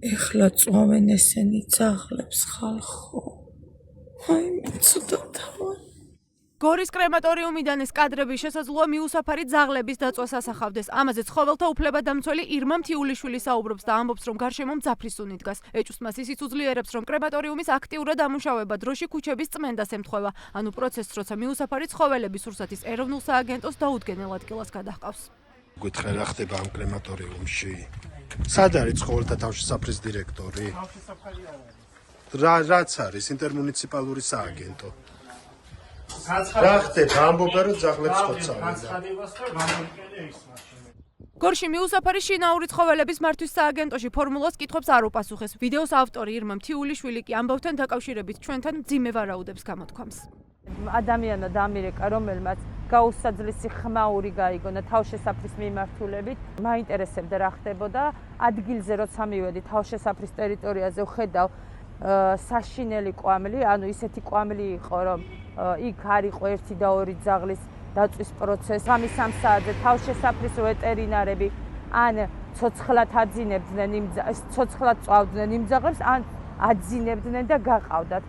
ეხლა წვავენ ესენი ძაღლებს ხალხო. აი, ცუდად თავი. გორის კრემატორიუმიდან ეს კადრები შესაძლოა მიუსაფარი ძაღლების დაწვას ასახავდეს. ამაზე ცხოველთა უფლებადამცველი ირმა მთიულიშვილი საუბრობს და ამბობს, რომ გარშემო მძაფრისუნი დგას. ეჭვს მას ისიც უძლიერებს, რომ კრემატორიუმის აქტიურად ამუშავება დროში ქუჩების წმენდას ემთხვევა. ანუ პროცესს, როცა მიუსაფარი ცხოველები სურსათის ეროვნულ სააგენტოს დაუდგენელ ადგილას გადაჰყავს. გითხრა რა ხდება ამ კრემატორიუმში? სად არის ცხოველთა თავშესაფრის დირექტორი? რაც არის ინტერმუნიციპალური სააგენტო. რა ხდება ამბობა რომ ძაღლებს ხოცავენ? გორში მიუსაფარი შინაური ცხოველების მართვის სააგენტოში ფორმულას კითხვებს არ უპასუხეს. ვიდეოს ავტორი ირმა მთიულიშვილი კი ამბავთან დაკავშირებით ჩვენთან მძიმე ვარაუდებს გამოთქვამს. ადამიანა დამირეკა, რომელმაც გაუსაძლისი ხმაური გაიგონა თავშესაფრის მიმართულებით, მაინტერესებდა რა ხდებოდა. ადგილზე როცა მივედი თავშესაფრის ტერიტორიაზე ვხედავ საშინელი კვამლი, ანუ ისეთი კვამლი იყო, რომ იქ არ იყო ერთი და ორი ძაღლის დაწვის პროცესი. 3 საათზე თავშესაფრის ვეტერინარები ან ცოცხლად აძინებდნენ ცოცხლად წვავდნენ იმ ძაღლებს, ან აძინებდნენ და გაყავდათ.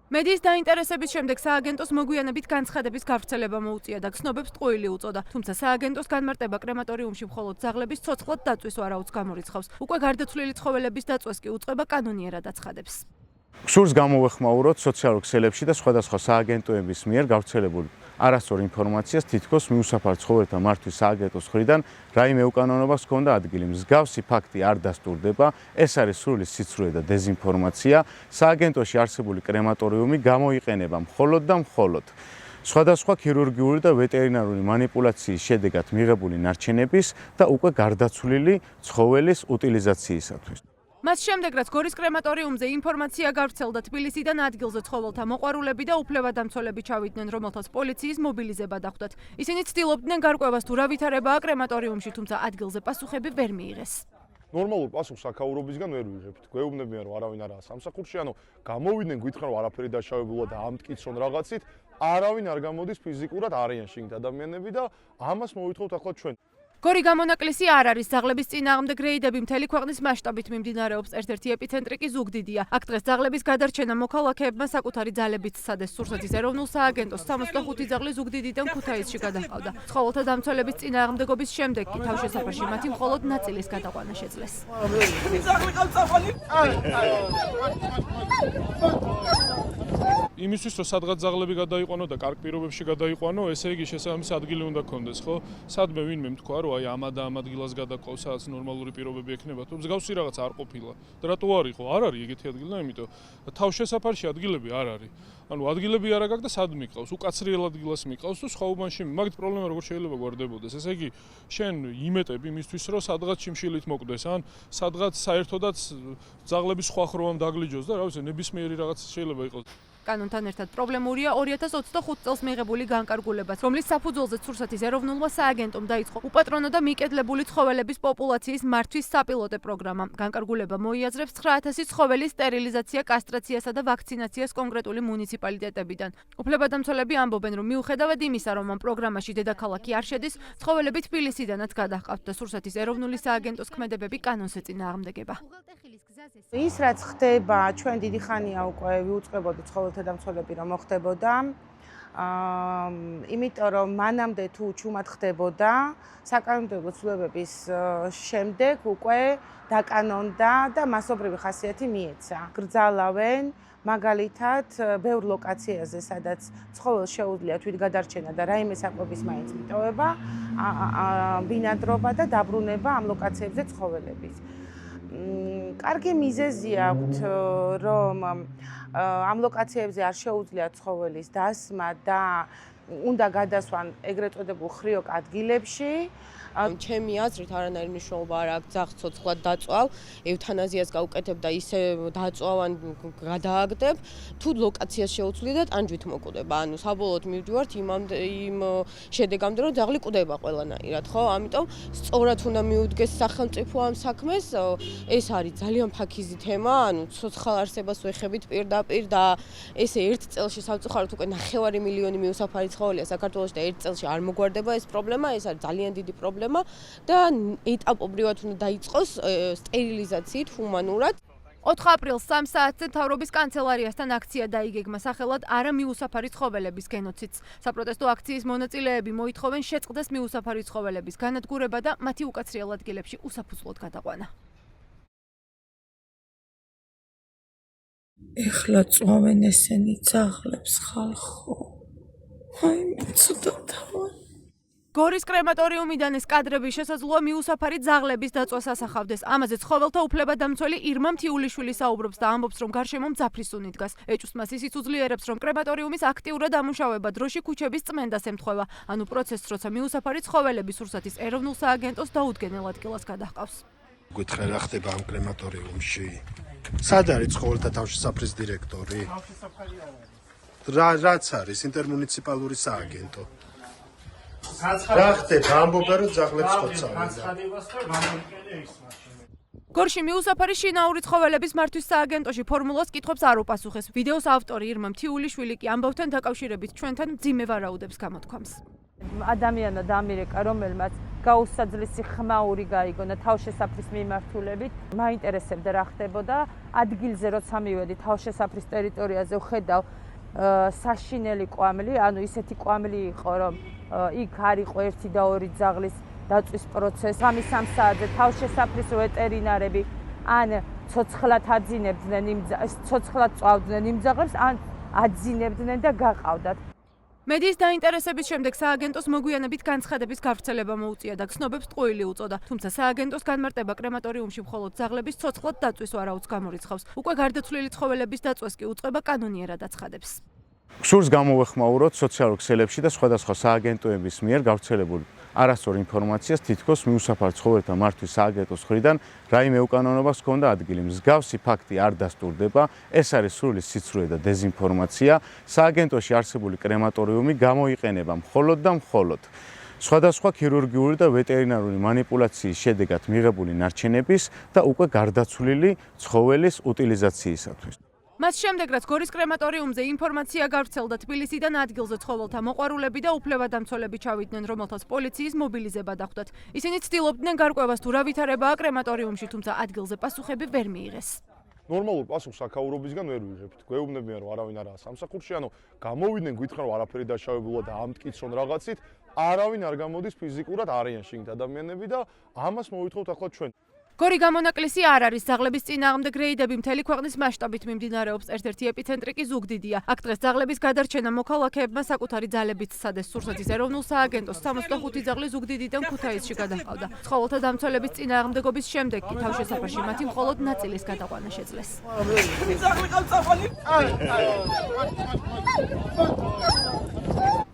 მედიის დაინტერესების შემდეგ სააგენტოს მოგვიანებით განცხადების გავრცელება მოუწია და ცნობებს ტყუილი უწოდა. თუმცა სააგენტოს განმარტება კრემატორიუმში მხოლოდ ძაღლების ცოცხლად დაწვის ვარაუდს გამორიცხავს. უკვე გარდაცვლილი ცხოველების დაწვას კი უწყება კანონიერად აცხადებს. გსურს გამოვეხმაუროთ სოციალურ ქსელებში და სხვადასხვა სააგენტოების მიერ გავრცელებული არასწორ ინფორმაციას თითქოს მიუსაფარ ცხოველთა მართვის სააგენტოს მხრიდან რაიმე უკანონობას ჰქონდა ადგილი. მსგავსი ფაქტი არ დასტურდება. ეს არის სრული სიცრუე და დეზინფორმაცია. სააგენტოში არსებული კრემატორიუმი გამოიყენება მხოლოდ და მხოლოდ სხვადასხვა ქირურგიული და ვეტერინარული манипуляციის შედეგად მიღებული ნარჩენების და უკვე გარდაცვლილი ცხოველის უტილიზაციისათვის. მას შემდეგ, რაც გორის კრემატორიუმზე ინფორმაცია გავრცელდა, თბილისიდან ადგილზე ცხოველთა მოყვარულები და უფლებადამცველები ჩავიდნენ, რომელთაც პოლიციის მობილიზება დახვდათ. ისინი ცდილობდნენ გარკვევას თუ რა ვითარებაა კრემატორიუმში, თუმცა ადგილზე პასუხები ვერ მიიღეს. ნორმალურ პასუხს აქაურობისგან ვერ ვიღებთ. გვეუბნებიან, რომ არავინ არაა სამსახურში, ანუ გამოვიდნენ, გითხრან, რომ არაფერი დაშავებულა და ამტკიცონ რაღაცით, არავინ არ გამოდის ფიზიკურად, არიან შიგნით ადამიანები და ამას მოვითხოვთ ახლა ჩვენ. გორი გამონაკლისი არ არის. ძაღლების წინააღმდეგ რეიდები მთელი ქვეყნის მასშტაბით მიმდინარეობს. ერთ-ერთი ეპიცენტრი კი ზუგდიდია. აქ დღეს ძაღლების გადარჩენა მოქალაქეებმა საკუთარი ძალებით სცადეს. სურსათის ეროვნულ სააგენტოს 65 ძაღლი ზუგდიდიდან ქუთაისში გადაჰყავდა. ცხოველთა დამცველების წინააღმდეგობის შემდეგ კი თავშესაფარში მათი მხოლოდ ნაწილის გადაყვანა შეძლეს. იმისთვის რომ სადღაც ძაღლები გადაიყვანო და კარგ პირობებში გადაიყვანო, ესე იგი შესაბამისი ადგილი უნდა გქონდეს, ხო? სადმე ვინმე თქვა, რომ აი ამ და ამ ადგილას გადაყავს, სადაც ნორმალური პირობები ექნება, თუ მსგავსი რაღაც არ ყოფილა. ტროტუარი ხო არ არის ეგეთი ადგილი და ამიტომ თავშესაფარში ადგილები არ არის. ანუ ადგილები არა გაქვს და სად მიყავს? უკაცრიელ ადგილას მიყავს თუ სხვა უბანში. მაგით პრობლემა როგორ შეიძლება გვარდებოდეს? ესე იგი შენ იმეტები იმისთვის რომ სადღაც შიმშილით მოკვდეს, ან სადღაც საერთოდაც ძაღლების სხვა ხროვამ დაგლიჯოს და რა ვიცი, ნებისმიერი რაღაც შეიძლება იყოს. კანონთან ერთად პრობლემურია 2025 წელს მიღებული განკარგულებაც, რომლის საფუძველზე სურსათის ეროვნულმა სააგენტომ დაიწყო უპატრონო და მიკედლებული ცხოველების პოპულაციის მართვის საპილოტე პროგრამა. განკარგულება მოიაზრებს 9000 ცხოველის სტერილიზაცია, კასტრაციასა და ვაქცინაციას კონკრეტული მუნიციპალიტეტებიდან. უფლებადამცველები ამბობენ, რომ მიუხედავად იმისა, რომ ამ პროგრამაში დედაქალაქი არ შედის, ცხოველები თბილისიდანაც გადაჰყავთ და სურსათის ეროვნული სააგენტოს ქმედებები კანონს ეწინააღმდეგება. ის რაც ხდება, ჩვენ დიდი ხანია უკვე ვიუწყებოდი ცხოველთა დამცველები რომ მოხდებოდა. იმიტომ რომ მანამდე თუ ჩუმად ხდებოდა, საკანონმდებლო ცვლილებების შემდეგ უკვე დაკანონდა და მასობრივი ხასიათი მიეცა. გრძალავენ მაგალითად ბევრ ლოკაციაზე, სადაც ცხოველს შეუძლია თვითგადარჩენა და რაიმე საკვების მაინც მიტოვება, ბინადრობა და დაბრუნება ამ ლოკაციებზე ცხოველების. კარგი მიზეზი აქვთ, რომ ამ ლოკაციებზე არ შეუძლია ცხოველის დასმა და უნდა გადასვან ეგრეთ წოდებულ ხრიოკ ადგილებში. ჩემი აზრით არანაირი მნიშვნელობა არ აქვს ძაღლს ცოცხლად დაწვავ, ევთანაზიას გავუკეთებ და ისე დაწვავ ან გადააგდებ, თუ ლოკაციას შეუცვლიდეთ, ანჯვით მოკვდება. ანუ საბოლოოდ მივდივართ იმ შედეგამდე, რომ ძაღლი კვდება ყველანაირად, ხო? ამიტომ სწორად უნდა მიუდგეს სახელმწიფო ამ საქმეს. ეს არის ძალიან ფაქიზი თემა, ანუ ცოცხალ არსებას ვეხებით პირდაპირ და ესე ერთ წელში სამწუხაროდ უკვე 9 მილიონი მიუსაფარი ცხოველია საქართველოში და 1 წელში არ მოგვარდება ეს პრობლემა, ეს არის ძალიან დიდი პრობლემა და ეტაპობრივად უნდა დაიწყოს სტერილიზაციით ჰუმანურად. 4 აპრილს 3 საათზე მთავრობის კანცელარიასთან აქცია დაიგეგმა სახელად არა მიუსაფარი ცხოველების გენოციდს. საპროტესტო აქციის მონაწილეები მოითხოვენ შეწყდეს მიუსაფარი ცხოველების განადგურება და მათი უკაცრიელ ადგილებში უსაფუძვლოდ გადაყვანა. ეხლა წვავენ ესენი ძაღლებს ხალხო. აი მეცუდათავარ. გორის კრემატორიუმიდან ეს კადრები შესაძლოა მიუსაფარი ძაღლების დაწვას ასახავდეს. ამაზე ცხოველთა უფლებადამცველი ირმა მთიულიშვილი საუბრობს და ამბობს, რომ გარშემო მძაფრის უნი დგას. ეჭვსმას ისიც უძლიერებს, რომ კრემატორიუმის აქტიურად ამუშავება დროში ქუჩების წმენდას ემთხვევა. ანუ პროცესს, როცა მიუსაფარი ცხოველების რუსეთის ეროვნულ სააგენტოს დაუდგენელ ადგილას გადაჰყავს. გითხრა რა ხდება ამ კრემატორიუმში? სად არის ცხოველთა თავშესაფრის დირექტორი? რაც არის ინტერმუნიციპალური სააგენტო. რა ხდება? ამბობენ რომ ძაღლებს ხოცავენ. გორში მიუსაფარი შინაური ცხოველების მართვის სააგენტოში ფორმულას კითხვებს არ უპასუხეს. ვიდეოს ავტორი ირმა მთიულიშვილი კი ამბავთან დაკავშირებით ჩვენთან მძიმე ვარაუდებს გამოთქვამს. ადამიანმა დამირეკა, რომელმაც გაუსაძლისი ხმაური გაიგონა თავშესაფრის მიმართულებით, მაინტერესებდა რა ხდებოდა ადგილზე, როცა მივედი თავშესაფრის ტერიტორიაზე ვხედავ საშინელი კვამლი, ანუ ისეთი კვამლი იყო, რომ იქ არ იყო 1 და 2 ძაღლის დაწვის პროცესი. ამის 3 საათზე თავშესაფრის ვეტერინარები ან ცოცხლად აძინებდნენ ცოცხლად წვავდნენ იმ ძაღლებს, ან აძინებდნენ და გაყავდათ. მედიის დაინტერესების შემდეგ სააგენტოს მოგვიანებით განცხადების გავრცელება მოუწია და ცნობებს ტყუილი უწოდა. თუმცა სააგენტოს განმარტება კრემატორიუმში მხოლოდ ძაღლების ცოცხლად დაწვის ვარაუდს გამორიცხავს. უკვე გარდაცვლილი ცხოველების დაწვას კი უწყება კანონიერად აცხადებს. სურს გამოვეხმაუროთ სოციალურ ქსელებში და სხვადასხვა სააგენტოების მიერ გავრცელებულ არასწორ ინფორმაციას თითქოს მიუსაფარ ცხოველთა მართვის სააგენტოს მხრიდან რაიმე უკანონობას ჰქონდა ადგილი. მსგავსი ფაქტი არ დასტურდება, ეს არის სრული სიცრუე და დეზინფორმაცია. სააგენტოში არსებული კრემატორიუმი გამოიყენება მხოლოდ და მხოლოდ სხვადასხვა ქირურგიული და ვეტერინარული манипуляციის შედეგად მიღებული ნარჩენების და უკვე გარდაცვლილი ცხოველის უტილიზაციისათვის. მას შემდეგ, რაც გორის კრემატორიუმზე ინფორმაცია გავრცელდა, თბილისიდან ადგილზე ცხოველთა მოყვარულები და უფლებადამცველები ჩავიდნენ, რომელთაც პოლიციის მობილიზება დახვდათ. ისინი ცდილობდნენ გარკვევას თუ რა ვითარებაა კრემატორიუმში, თუმცა ადგილზე პასუხები ვერ მიიღეს. ნორმალურ პასუხს საქაურობისგან ვერ ვიღებთ. გვეუბნებიან რომ არავინ არაა სამსახურში, ანუ გამოვიდნენ გითხრან რომ არაფერი დაშავებულა და ამტკიცონ რაღაცით, არავინ არ გამოდის ფიზიკურად არიან შიგნით ადამიანები და ამას მოვითხოვთ ახლა ჩვენ. გორი გამონაკლისი არ არის. ძაღლების წინააღმდეგ რეიდები მთელი ქვეყნის მასშტაბით მიმდინარეობს. ერთ-ერთი ეპიცენტრი კი ზუგდიდია. აქ დღეს ძაღლების გადარჩენა მოქალაქეებმა საკუთარი ძალებით სცადეს. სურსათის ეროვნულ სააგენტოს 65 ძაღლი ზუგდიდიდან ქუთაისში გადაჰყავდა. ცხოველთა დამცველების წინააღმდეგობის შემდეგ კი თავშესაფარში მათი მხოლოდ ნაწილის გადაყვანა შეძლეს.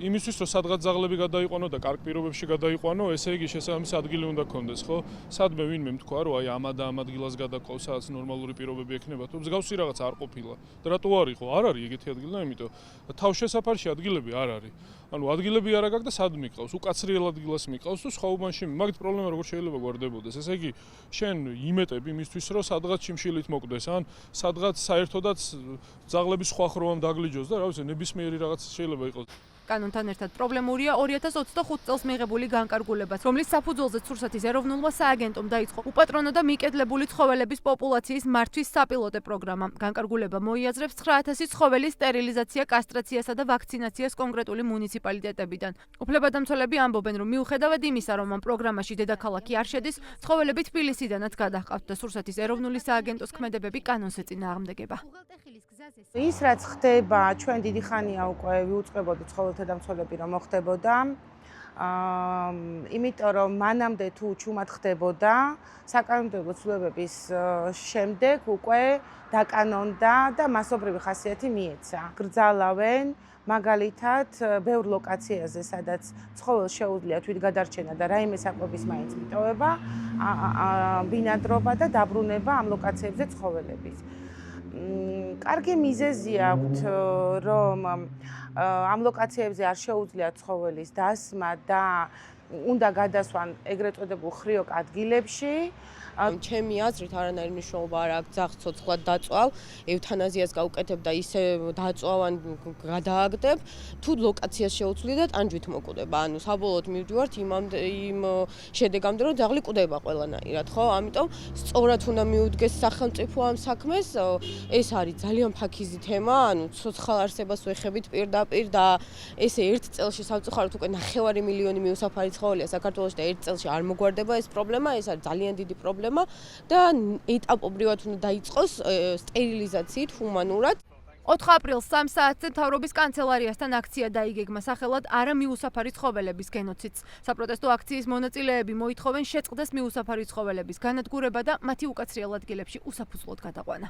იმისთვის რომ სადღაც ძაღლები გადაიყვანო და კარგ პირობებში გადაიყვანო, ესე იგი შესაბამისი ადგილი უნდა კონდეს, ხო? სადმე ვინმე თქვა რომ აი ამ ადგილას გადაყავს, სადაც ნორმალური პირობები ექნება, თუ მსგავსი რაღაც არ ყოფილა. და რატო არ იყო? არ არის ეგეთი ადგილი და იმიტომ თავშესაფარში ადგილები არ არის. ანუ ადგილები არ აქვს და სად მიყავს? უკაცრიელ ადგილას მიყავს თუ სხვაუბანში. მაგით პრობლემა როგორ შეიძლება გვარდებოდეს? ესე იგი შენ იმეტები იმისთვის რომ სადღაც შიმშილით მოკვდეს, ან სადღაც საერთოდაც ძაღლების სხვა ხროვამ დაგლიჯოს და რა ვიცი, ნებისმიერი რაღაც შეიძლება იყოს. კანონთან ერთად პრობლემურია 2025 წელს მიღებული განკარგულებაც, რომლის საფუძველზეც რუსეთის ეროვნულმა სააგენტომ დაიწყო უპატრონო და მიკედლებული ცხოველების პოპულაციის მართვის საპილოტე პროგრამა. განკარგულება მოიაზრებს 9000 ცხოველის სტერილიზაცია, კასტრაციასა და ვაქცინაციას კონკრეტული მუნიციპალიტეტებიდან. უფლებადამცველები ამბობენ, რომ მიუხედავად იმისა, რომ ამ პროგრამაში დედაქალაქი არ შედის, ცხოველები თბილისიდანაც გადაჰყავთ და სურსათის ეროვნული სააგენტოს ქმედებები კანონს ეწინააღმდეგება. ის რაც ხდება, ჩვენ დიდი ხანია უკვე ვიუწყებოდი ცხოველთა დამცველები რომ მოხდებოდა. იმიტომ რომ მანამდე თუ ჩუმად ხდებოდა, საკანონმდებლო ცვლილებების შემდეგ უკვე დაკანონდა და მასობრივი ხასიათი მიეცა. გრძალავენ მაგალითად ბევრ ლოკაციაზე, სადაც ცხოველს შეუძლია თვითგადარჩენა და რაიმე საკვების მაინც მიტოვება, ბინადრობა და დაბრუნება ამ ლოკაციებზე ცხოველების. კარგი მიზეზი აქვთ, რომ ამ ლოკაციებზე არ შეუძლია ცხოველის დასმა და უნდა გადასვან ეგრეთ წოდებულ ხრიოკ ადგილებში. ჩემი აზრით არანაირი მნიშვნელობა არ აქვს ძაღლს ცოცხლად დაწვავ, ევთანაზიას გავუკეთებ და ისე დაწვავ ან გადააგდებ, თუ ლოკაციას შეუცვლიდეთ, ან ჯვით მოკვდება. ანუ საბოლოოდ მივდივართ იმ შედეგამდე, რომ ძაღლი კვდება ყველანაირად, ხო? ამიტომ სწორად უნდა მიუდგეს სახელმწიფო ამ საქმეს. ეს არის ძალიან ფაქიზი თემა, ანუ ცოცხალ არსებას ვეხებით პირდაპირ და ესე ერთ წელში სამწუხაროდ უკვე 9 მილიონი მიუსაფარი ცხოველია საქართველოში და ერთ წელში არ მოგვარდება ეს პრობლემა, ეს არის ძალიან დიდი პრობლემა და ეტაპობრივად უნდა დაიწყოს სტერილიზაციით ჰუმანურად. 4 აპრილს 3 საათზე მთავრობის კანცელარიასთან აქცია დაიგეგმა სახელად არა მიუსაფარი ცხოველების გენოციდს. საპროტესტო აქციის მონაწილეები მოითხოვენ შეწყდეს მიუსაფარი ცხოველების განადგურება და მათი უკაცრიელ ადგილებში უსაფუძვლოდ გადაყვანა.